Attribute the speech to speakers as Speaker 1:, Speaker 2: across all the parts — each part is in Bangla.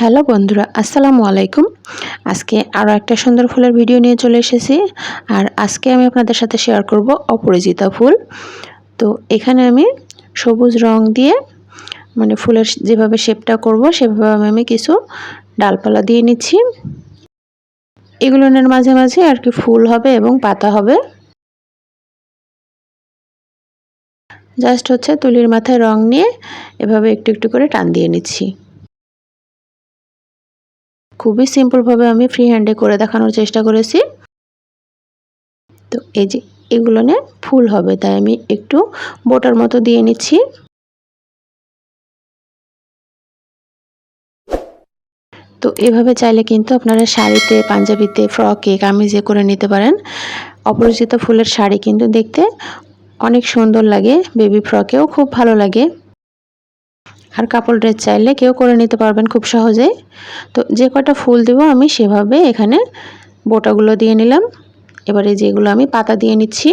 Speaker 1: হ্যালো বন্ধুরা, আসসালামু আলাইকুম। আজকে আরও একটা সুন্দর ফুলের ভিডিও নিয়ে চলে এসেছি। আর আজকে আমি আপনাদের সাথে শেয়ার করব অপরাজিতা ফুল। তো এখানে আমি সবুজ রং দিয়ে ফুলের যেভাবে শেপটা করব সেভাবে আমি কিছু ডালপালা দিয়ে নিচ্ছি। এগুলোর মাঝে মাঝে আর কি ফুল হবে এবং পাতা হবে। জাস্ট হচ্ছে তুলির মাথায় রং নিয়ে এভাবে একটু একটু করে টান দিয়ে নিচ্ছি। খুবই সিম্পলভাবে আমি ফ্রি হ্যান্ডে করে দেখানোর চেষ্টা করেছি। তো এই যে এগুলো নিয়ে ফুল হবে, তাই আমি একটু বোটার মতো দিয়ে নিচ্ছি। তো এভাবে চাইলে কিন্তু আপনারা শাড়িতে, পাঞ্জাবিতে, ফ্রকে, কামিজে করে নিতে পারেন। অপরাজিতা ফুলের শাড়ি কিন্তু দেখতে অনেক সুন্দর লাগে, বেবি ফ্রকেও খুব ভালো লাগে। আর কাপড় ড্রেস চাইলে কেউ করে নিতে পারবেন খুব সহজেই। তো যে কটা ফুল দেব আমি সেভাবে এখানে বোটাগুলো দিয়ে নিলাম। এবারে যেগুলো আমি পাতা দিয়ে নিচ্ছি।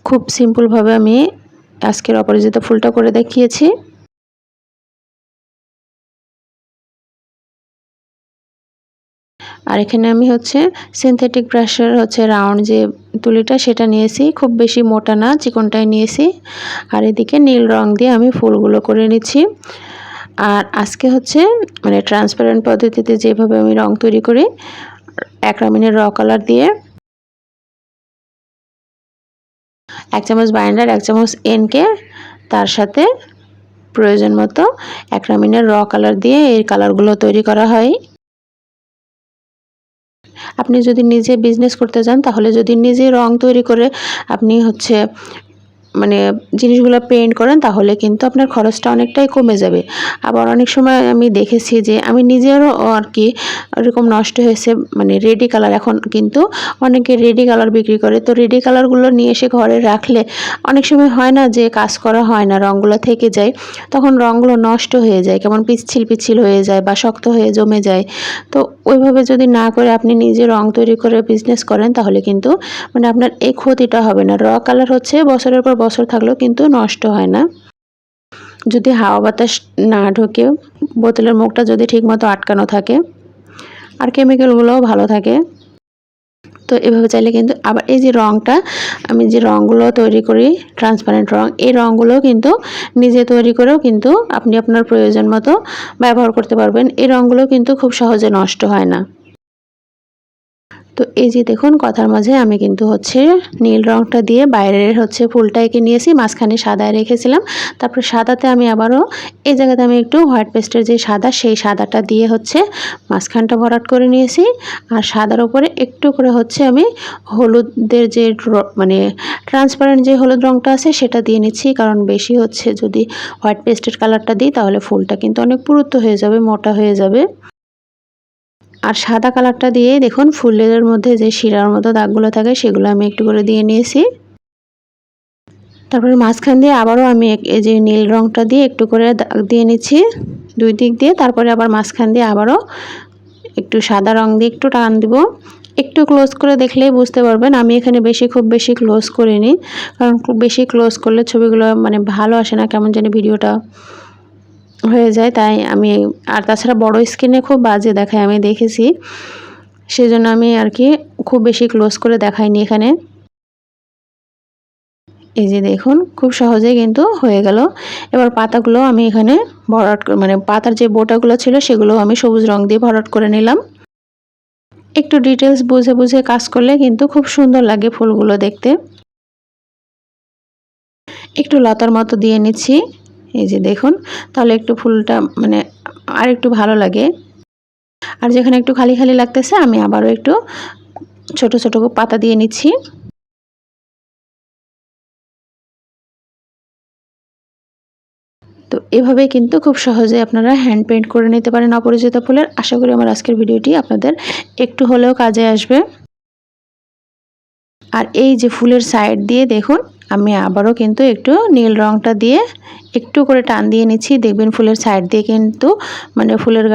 Speaker 1: খুব সিম্পলভাবে আমি আজকের অপরাজিতা ফুলটা করে দেখিয়েছি। আর এখানে আমি সিনথেটিক ব্রাশের রাউন্ড যে তুলিটা সেটা নিয়েছি, খুব বেশি মোটা না, চিকনটাই নিয়েছি। আর এদিকে নীল রং দিয়ে আমি ফুলগুলো করে নিচ্ছি। আর আজকে ট্রান্সপারেন্ট পদ্ধতিতে যেভাবে আমি রং তৈরি করি, অ্যাক্রামিনের র কালার দিয়ে 1 চামচ বাইন্ডার, 1 চামচ এনকে, তার সাথে প্রয়োজন মতো অ্যাক্রামিনের র কালার দিয়ে এই কালারগুলো তৈরি করা হয়। আপনি যদি নিজে বিজনেস করতে যান, তাহলে যদি নিজে রং তৈরি করে আপনি জিনিসগুলো পেইন্ট করেন, তাহলে কিন্তু আপনার খরচটা অনেকটাই কমে যাবে। আবার অনেক সময় আমি দেখেছি যে আমি নিজেরও আর কি এরকম নষ্ট হয়েছে, রেডি কালার। এখন কিন্তু অনেকে রেডি কালার বিক্রি করে, তো রেডি কালারগুলো নিয়ে এসে ঘরে রাখলে অনেক সময় হয় না যে কাজ করা হয় না, রঙগুলো থেকে যায়, তখন রঙগুলো নষ্ট হয়ে যায়, কেমন পিচ্ছিল পিচ্ছিল হয়ে যায় বা শক্ত হয়ে জমে যায়। তো ওইভাবে যদি না করে আপনি নিজে রং তৈরি করে বিজনেস করেন, তাহলে কিন্তু আপনার এই ক্ষতিটা হবে না। র কালার বছরের পর বছর থাকলেও কিন্তু নষ্ট হয় না, যদি হাওয়া বাতাস না ঢোকে, বোতলের মুখটা যদি ঠিকমতো আটকানো থাকে, আর কেমিক্যালগুলোও ভালো থাকে। তো এভাবে চাইলে কিন্তু আবার এই যে রঙটা, আমি যে রঙগুলো তৈরি করি ট্রান্সপারেন্ট রঙ, এই রঙগুলো কিন্তু নিজে তৈরি করেও কিন্তু আপনি আপনার প্রয়োজন মতো ব্যবহার করতে পারবেন। এই রঙগুলো কিন্তু খুব সহজে নষ্ট হয় না। তো এই যে দেখুন, কথার মাঝে আমি কিন্তু নীল রংটা দিয়ে বাইরের ফুলটা এঁকে নিয়েছি, মাঝখানে সাদায় রেখেছিলাম। তারপর সাদাতে আমি আবারও এই জায়গাতে আমি একটু হোয়াইট পেস্টের যে সাদা, সেই সাদাটা দিয়ে মাঝখানটা ভরাট করে নিয়েছি। আর সাদার উপরে একটু করে আমি হলুদের যে ট্রান্সপারেন্ট যে হলুদ রংটা আছে সেটা দিয়ে নিচ্ছি, কারণ বেশি যদি হোয়াইট পেস্টের কালারটা দিই, তাহলে ফুলটা কিন্তু অনেক পুরুত্ব হয়ে যাবে, মোটা হয়ে যাবে। আর সাদা কালারটা দিয়ে দেখুন ফুলের মধ্যে যে শিরার মতো দাগগুলো থাকে সেগুলো আমি একটু করে দিয়ে নিয়েছি। তারপরে মাঝখান দিয়ে আবারও আমি এই যে নীল রংটা দিয়ে একটু করে দাগ দিয়ে নিচ্ছি দুই দিক দিয়ে। তারপরে আবার মাঝখান দিয়ে আবারও একটু সাদা রং দিয়ে একটু টান দিব। একটু ক্লোজ করে দেখলেই বুঝতে পারবেন, আমি এখানে খুব বেশি ক্লোজ করিনি, কারণ খুব বেশি ক্লোজ করলে ছবিগুলো ভালো আসে না, কেমন জানি ভিডিওটা হয়ে যায়। তাই আমি, আর তাছাড়া বড় স্ক্রিনে খুব বাজে দেখায়, আমি দেখেছি, সেজন্য আমি আর কি খুব বেশি ক্লোজ করে দেখাইনি এখানে। এই যে দেখুন, খুব সহজেই কিন্তু হয়ে গেল। এবার পাতাগুলো আমি এখানে ভরাট পাতার যে বোটাগুলো ছিল সেগুলো আমি সবুজ রং দিয়ে ভরাট করে নিলাম। একটু ডিটেলস বুঝে বুঝে কাজ করলে কিন্তু খুব সুন্দর লাগে ফুলগুলো দেখতে। একটু লতার মতো দিয়ে নিচ্ছি, এই যে দেখুন, তাহলে একটু ফুলটা আর একটু ভালো লাগে। আর যেখানে একটু খালি খালি লাগতেছে, আমি আবারও একটু ছোট ছোট পাতা দিয়ে নিচ্ছি। তো এভাবে কিন্তু খুব সহজে আপনারা হ্যান্ড পেইন্ট করে নিতে পারেন অপরাজিতা ফুলের। আশা করি আমার আজকের ভিডিওটি আপনাদের একটু হলেও কাজে আসবে। আর এই যে ফুলের সাইড দিয়ে দেখুন, আমি আবারও কিন্তু একটু নীল রংটা দিয়ে একটু করে টান দিয়ে নিচ্ছি। দেখবেন ফুলের সাইড দিয়ে কিন্তু ফুলের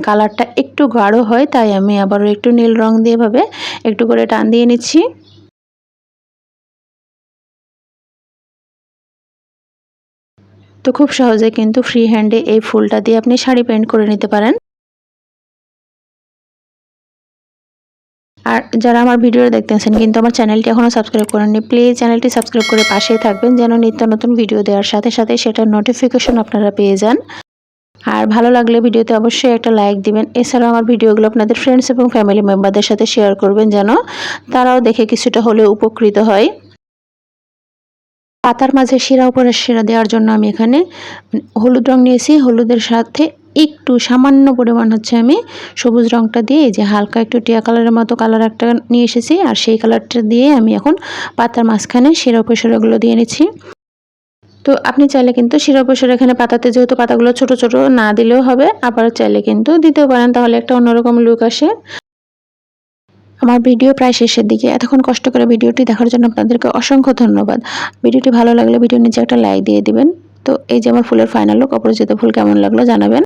Speaker 1: কালারটা একটু গাঢ় হয়, তাই আমি আবারও একটু নীল রং দিয়ে এভাবে একটু করে টান দিয়ে নিচ্ছি। তো খুব সহজে কিন্তু ফ্রি হ্যান্ডে এই ফুলটা দিয়ে আপনি শাড়ি পেইন্ট করে নিতে পারেন। আর যারা আমার ভিডিও দেখতেছেন কিন্তু আমার চ্যানেলটি এখনও সাবস্ক্রাইব করেননি, প্লিজ চ্যানেলটি সাবস্ক্রাইব করে পাশেই থাকবেন যেন নিত্য নতুন ভিডিও দেওয়ার সাথে সাথে সেটার নোটিফিকেশন আপনারা পেয়ে যান। আর ভালো লাগলে ভিডিওতে অবশ্যই একটা লাইক দিবেন। এছাড়াও আমার ভিডিওগুলো আপনাদের ফ্রেন্ডস এবং ফ্যামিলি মেম্বারদের সাথে শেয়ার করবেন যেন তারাও দেখে কিছুটা হলেও উপকৃত হয়। পাতার মাঝে শিরা উপরে শিরা দেওয়ার জন্য আমি এখানে হলুদ রং নিয়েছি। হলুদের সাথে একটু সামান্য পরিমাণ হচ্ছে আমি সবুজ রংটা দিয়ে এই যে হালকা একটু টিয়া কালারের মতো কালার একটা নিয়ে এসেছি। আর সেই কালারটা দিয়ে আমি এখন পাতার মাঝখানে শিরা উপশিরাগুলো দিয়ে নিচ্ছি। তো আপনি চাইলে কিন্তু শিরা উপশিরা এখানে পাতাতে যেহেতু পাতাগুলো ছোট ছোট না দিলেও হবে, আবার চাইলে কিন্তু দিতেও পারেন, তাহলে একটা অন্যরকম লুক আসে। আমার ভিডিও প্রায় শেষের দিকে। এতক্ষণ কষ্ট করে ভিডিওটি দেখার জন্য আপনাদেরকে অসংখ্য ধন্যবাদ। ভিডিওটি ভালো লাগলে ভিডিওর নিচে একটা লাইক দিয়ে দিবেন। তো এই যে আমার ফুলের ফাইনাল লুক, অপরাজিতা ফুল কেমন লাগলো জানাবেন।